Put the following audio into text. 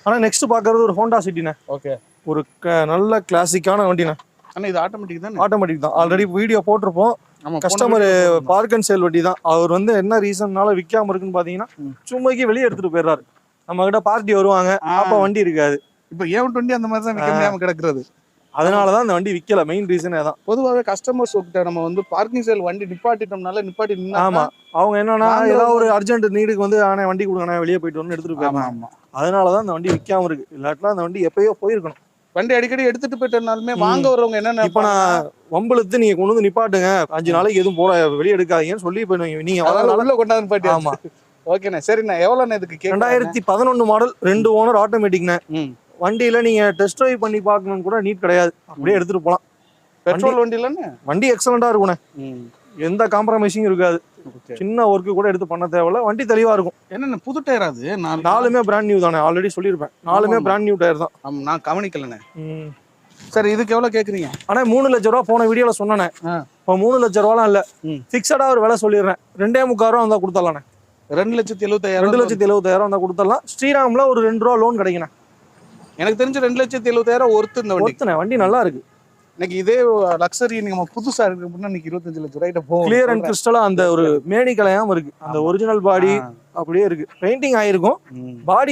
ஆனா நெக்ஸ்ட் பாக்குறது ஒரு ஹோண்டா சிட்டிண்ணே. ஓகே. ஒரு நல்ல கிளாசிக்கான வண்டிண்ணே. ஆனா இது ஆட்டோமேட்டிக் தான். ஆட்டோமேட்டிக் தான். ஆல்ரெடி வீடியோ போட்டிருப்போம். கஸ்டமர் பார்க் அண்ட் சேல் வண்டி தான். அவர் வந்து என்ன ரீசன்னால விற்காம இருக்குன்னு பாத்தீங்கன்னா சும்மாக்கி வெளியே எடுத்துட்டு போயிடுறாரு. நம்ம கிட்ட பார்ட்டி வருவாங்க, அப்ப வண்டி இருக்காது. இப்ப A120 அந்த மாதிரி தான் விற்க முடியாம கிடக்குறது. அதனாலதான் இந்த வண்டி விக்கல. மெயின் ரீசனே தான். பொதுவாகவே கஸ்டமர்ஸ் கிட்ட நம்ம வந்து பார்க்கிங் சேல் வண்டி நிப்பாட்டிட்டோம்னால நிப்பாட்டி நின்னா. ஆமா, அவங்க என்னன்னா ஏதாவது ஒரு அர்ஜென்ட் நீடுக்கு வந்து ஆனா வண்டி கொடுங்க, வெளியே போயிட்டு வந்து எடுத்துட்டு போயிடலாம். அதனாலதான் இந்த வண்டி விற்காம இருக்கு. இல்லாட்டினா அந்த வண்டி எப்பயோ போயிருக்கணும். வண்டி அடிக்கடி எடுத்துட்டு போயிட்டனாலுமே வாங்க வரவங்க என்ன இப்ப நான் வம்பளுத்து நீங்க கொண்டு வந்து நிப்பாட்டுங்க, 5 நாளைக்கு எதுவும் போட வெளியே எடுக்காதீங்கன்னு சொல்லி போயிடுவீங்க. நீங்க உள்ள கொண்டாந்து போயிட்டு. ஆமா, ஓகேண்ணே. சரிண்ணே, எவ்வளோண்ணே இதுக்கு? 2011 மாடல், 2 ஓனர், ஆட்டோமேட்டிக்ண்ணே. வண்டியில நீங்க டெஸ்ட் டிரைவ் பண்ணி பார்க்கணும்னு கூட நீட் கிடையாது. அப்படியே எடுத்துட்டு போலாம். பெட்ரோல் வண்டியிலன்னு வண்டி எக்ஸலண்டா இருக்குண்ணே. எந்த காம்ப்ரமைசிங் இருக்காது. சின்ன ஒர்க்கு கூட எடுத்து பண்ண தேவையில்ல. வண்டி தெளிவா இருக்கும். என்னென்ன புது டயர் அது? நாலுமே பிராண்ட் நியூ தானே. ஆல்ரெடி சொல்லியிருப்பேன். நாலுமே பிராண்ட் நியூ டயர் தான். நான் கவனிக்கலண்ணே. சரி, இதுக்கு எவ்வளவு கேக்குறீங்க? ஆனா 3 லட்சம் ரூபா போன வீடியோல சொன்னேன். இப்போ 3 லட்சம் ரூபாலாம் இல்ல, பிக்சடா ஒரு விலை சொல்லிடுறேன். 2.25 ரூபா வந்தா கொடுத்தலாண்ணே. 2,70,000. 2,70,000 வந்தா கொடுத்துடலாம். ஸ்ரீராம்ல ஒரு 2 ரூபா லோன் கிடைக்குண்ணே. எனக்கு தெரிஞ்சு 2,70,000 ஒருத்து இந்த வண்டி. வண்டி நல்லா இருக்கு. இன்னைக்கு இதே லக்ஸரி நம்ம புதுசா இருக்கு அப்படின்னா இன்னைக்கு 25 லட்சம் ரூபாய்ட்ட போகும். கிளியர் அண்ட் கிறிஸ்டலா அந்த ஒரு மேனி கலையாம இருக்கு. அந்த ஒரிஜினல் பாடி அப்படியே இருக்கு. பெயிண்டிங் ஆயிருக்கும். பாடி